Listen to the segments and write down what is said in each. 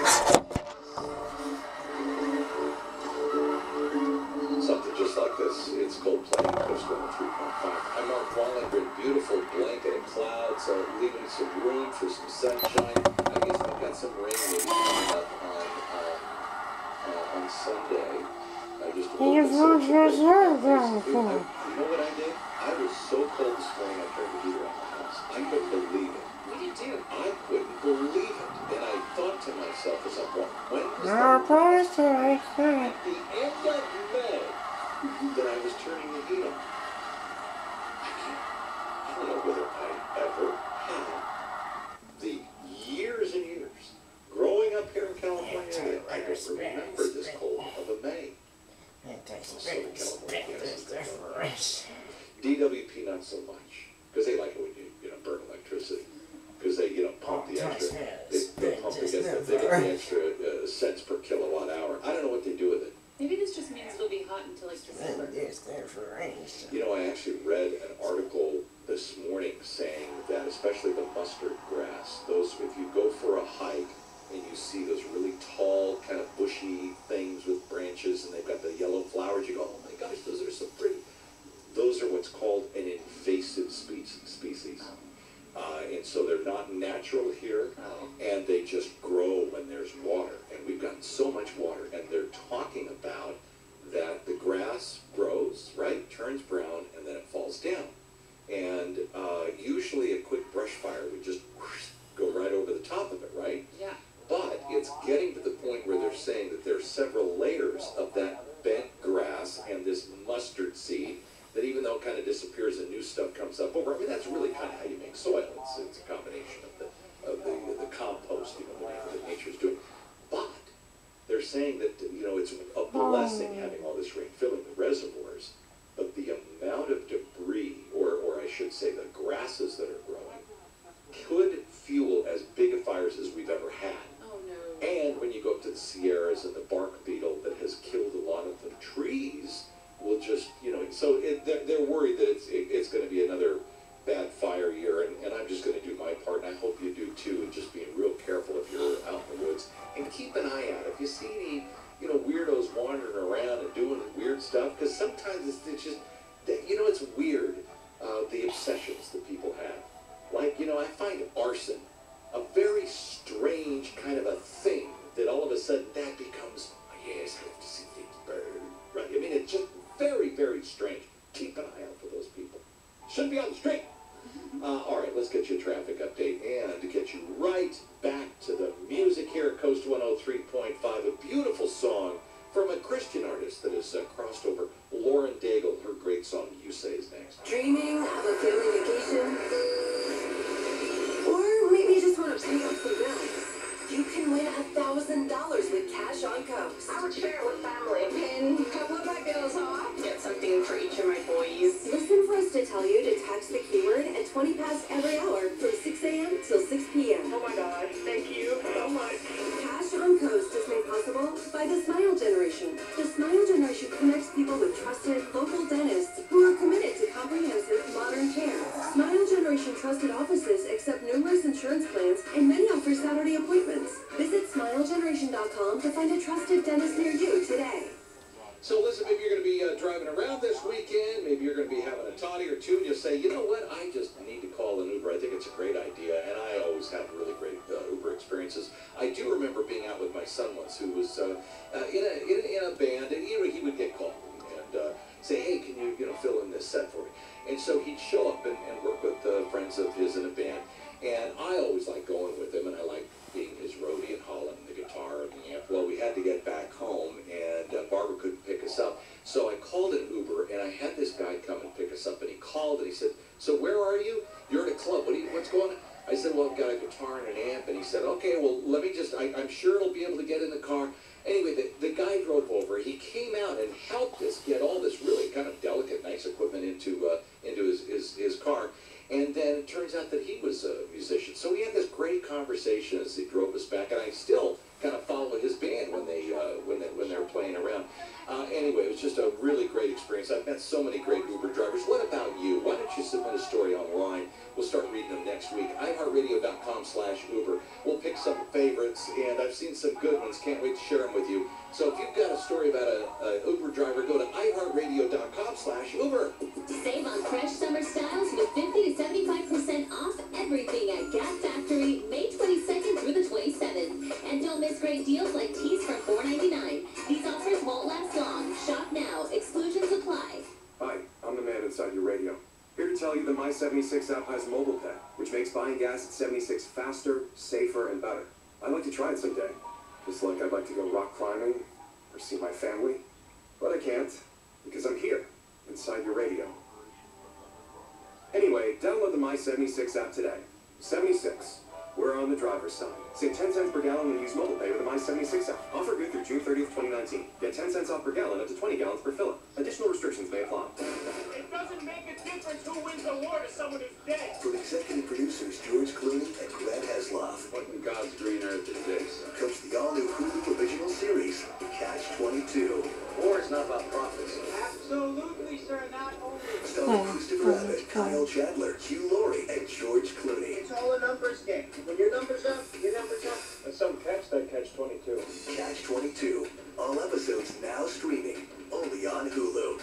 Something just like this. It's Coldplay, Kost 103.5. I'm Mark Wallen. We're in beautiful blanket of clouds, leaving some room for some sunshine. I guess we've got some rain maybe coming up on Sunday. I just you know what I did? I was so cold this morning I turned the heater on the house. I couldn't believe it. What did you do? I couldn't believe it. And I thought to myself as I'm going, when was the last time at the end of May that I was turning the heat on? I don't know whether I ever had the years and years growing up here in California. I don't remember this cold of a May. DWP not so much, because they like it when you burn electricity, because they pump the extra, they get the extra cents per kilowatt hour. I don't know what they do with it. Maybe this just means it'll be hot until like December. I actually read an article this morning saying that especially the mustard grass, if you go for a hike and you see those really tall, kind of bushy things with branches and they've got the yellow flowers, you go, oh my gosh, those are so pretty. Those are what's called an invasive species. And so they're not natural here, and they just grow when there's water. And we've gotten so much water, and they're talking about that the grass grows, right, turns brown, and then it falls down. And usually a quick brush fire would just go right over the top of it, right? Yeah. But it's getting to the point where they're saying that there's several layers of that bent grass and this mustard seed that even though it kind of disappears and new stuff comes up over. I mean, that's really kind of how you make soil. It's a combination of the compost, that nature's doing. But they're saying that, it's a blessing having all this rain filling the reservoirs, but the amount of debris, or I should say the grasses that are growing, could fuel as big of fires as we've ever had. Oh, no. And when you go up to the Sierras and the bark beetle that has killed a lot of the trees, will just, so they're worried that it's going to be another bad fire year, and I'm just going to do my part, and I hope you do too, and just being real careful if you're out in the woods, and keep an eye out. If you see any, weirdos wandering around and doing weird stuff, because sometimes it's just, it's weird, the obsessions that people have. Like, I find arson a very strange kind of a thing, that all of a sudden that becomes, oh, yes, I have to see things burn, right? I mean, it's just very, very strange. Keep an eye out for those people. Shouldn't be on the street. All right, let's get you a traffic update and to get you right back to the music here at Kost 103.5. A beautiful song from a Christian artist that has crossed over. Lauren Daigle, her great song, You Say, is next. Dreaming of a family vacation? Or maybe you just want to pay off some bills? You can win $1,000 with cash on Kost. I would share it with family and couple of my bills off. Get something for each of my boys. Listen for us to tell you to text the keyword at 20 past every hour from 6 a.m. till 6 p.m. Oh my God, thank you so much. Cash on Kost is made possible by the Smile Generation. The Smile Generation connects people with trusted local dentists who are committed to comprehensive modern care. Smile Generation trusted offices accept numerous insurance plans and many offer Saturday appointments. Visit smilegeneration.com to find a trusted dentist near you today. So listen, maybe you're going to be driving around this weekend, maybe you're going to be having a toddy or two, and you'll say, you know what, I just need to call an Uber. I think it's a great idea, and I always have really great Uber experiences. I do remember being out with my son once, who was in a band, and he would get called and say, hey, can you fill in this set for me? And so he'd show up and work with friends of his in a band, and I always like going with him, and I like being his roadie and hauling the guitar and the amp. Well, we had to get back home, and Barbara couldn't pick us up. So I called an Uber, and I had this guy come and pick us up, and he called, and he said, so where are you? You're at a club. What's going on? I said, well, I've got a guitar and an amp. And he said, okay, well, let me just, I'm sure it'll be able to get in the car. Anyway, the guy drove over. He came out and helped us get all this really kind of delicate, nice equipment into his car. And then it turns out that he was a musician. So we had this great conversation as he drove us back. And I still kind of follow his band when they were playing around. down. Anyway, it was just a really great experience. I've met so many great Uber drivers. What about you? Why don't you submit a story online? We'll start reading them next week. iHeartRadio.com/Uber. We'll pick some favorites, and I've seen some good ones. Can't wait to share them with you. So if you've got a story about a Uber driver, go to iHeartRadio.com/Uber. Save on fresh summer styles with 50 to 75% off everything at Gap Factory, May 22nd through the 27th. And don't miss great deals like tees for $4.99. These offers won't last long. Shop now. Exclusions apply. Hi, I'm the man inside your radio. Here to tell you that my 76 app has mobile pay, which makes buying gas at 76 faster, safer, and better. I'd like to try it someday. Just like I'd like to go rock climbing or see my family. But I can't, because I'm here, inside your radio. Anyway, download the My 76 app today. 76. We're on the driver's side. Save 10 cents per gallon when you use mobile pay with the My 76 app. Offer good through June 30th, 2019. Get 10 cents off per gallon up to 20 gallons per fill-up. Additional restrictions may apply. It doesn't make a difference who wins the war to someone who's dead. From executive producers George Clooney and Grant Heslov. What in God's green earth is this? Comes the all-new Hulu original series, Catch 22. War is not about profits. Absolutely, sir. Not only. Starring Christopher Abbott, Kyle Chandler, Hugh Laurie, and George Clooney. It's all a numbers game. When your numbers up, your numbers up. And some catch that catch 22. Catch 22. All episodes now streaming, only on Hulu.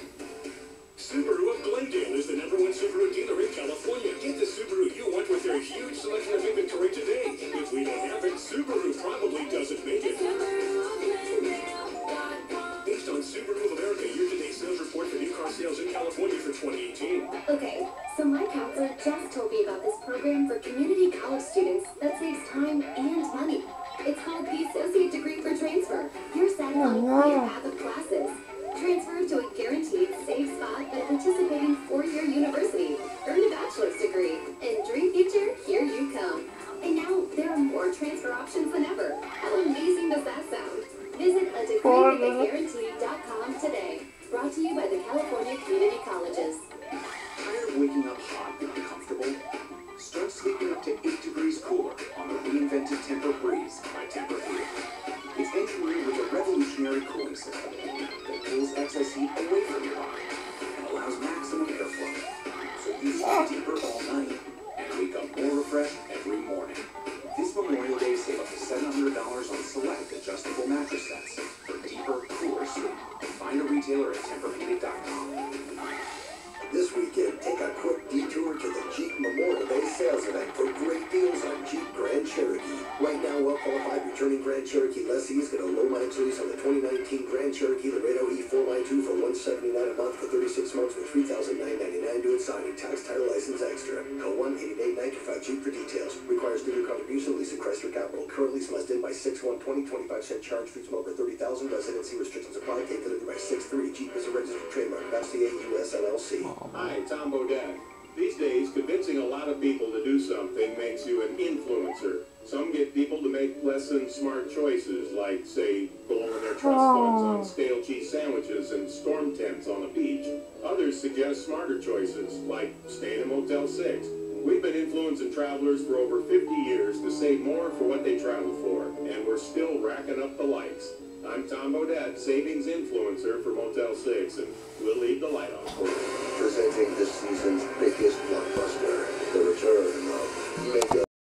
Subaru of Glendale is the #1 Subaru dealer in California. Get the Subaru you want with their huge selection of inventory today. If we don't have it, Subaru probably doesn't make it. Based on Subaru of America year-to-date sales report for new car sales in California for 2018. Okay, so my counselor just told me about this program for community college students that saves time and money. It's called the Associate Degree for Transfer. You're set on a clear path of classes. Transfer to a guaranteed safe spot at a participating four-year university. Earn a bachelor's degree. And dream future, here you come. And now there are more transfer options than ever. How amazing does that sound? Visit adegreewithaguarantee.com today. Brought to you by the California Community Colleges. Tired of waking up hot and uncomfortable? Start sleeping up to 8 degrees cooler on the reinvented Temper Breeze by Tempur-Pedic. It's engineered with a revolutionary cooling system that pulls excess heat away from your body and allows maximum airflow. So you sleep deeper all night and wake up more refreshed every morning. This Memorial Day, save up to $700 on select adjustable mattress sets for deeper, cooler sleep. Find a retailer at Tempur-Pedic.com. This weekend, take a quick detour to the Jeep Memorial Day sales event for great deals on Jeep Grand Cherokee. Right now, well-qualified returning Grand Cherokee lessees get a low mileage lease on the 2019 Grand Cherokee Laredo E4x2 for $179 a month for 36 months with $3,999 due at signing. Tax, title, license extra. Call 1-888-925 Jeep for details. Requires dealer contribution. Lease at Chrysler Capital. Current lease must end by 6/1/20. 25-cent charge fees from over $30,000. Residency restrictions apply. Take delivery by 6/3. Jeep is a registered trademark of FCA US LLC. Hi, Tom Bodett. These days, convincing a lot of people to do something makes you an influencer. Some get people to make less than smart choices, like, say, blowing their trust funds on stale cheese sandwiches and storm tents on a beach. Others suggest smarter choices, like staying in Motel 6. We've been influencing travelers for over 50 years to save more for what they travel for, and we're still racking up the likes. I'm Tom Bodett, savings influencer for Motel 6, and we'll leave the light on for you. Presenting this season's biggest blockbuster, the return of Mega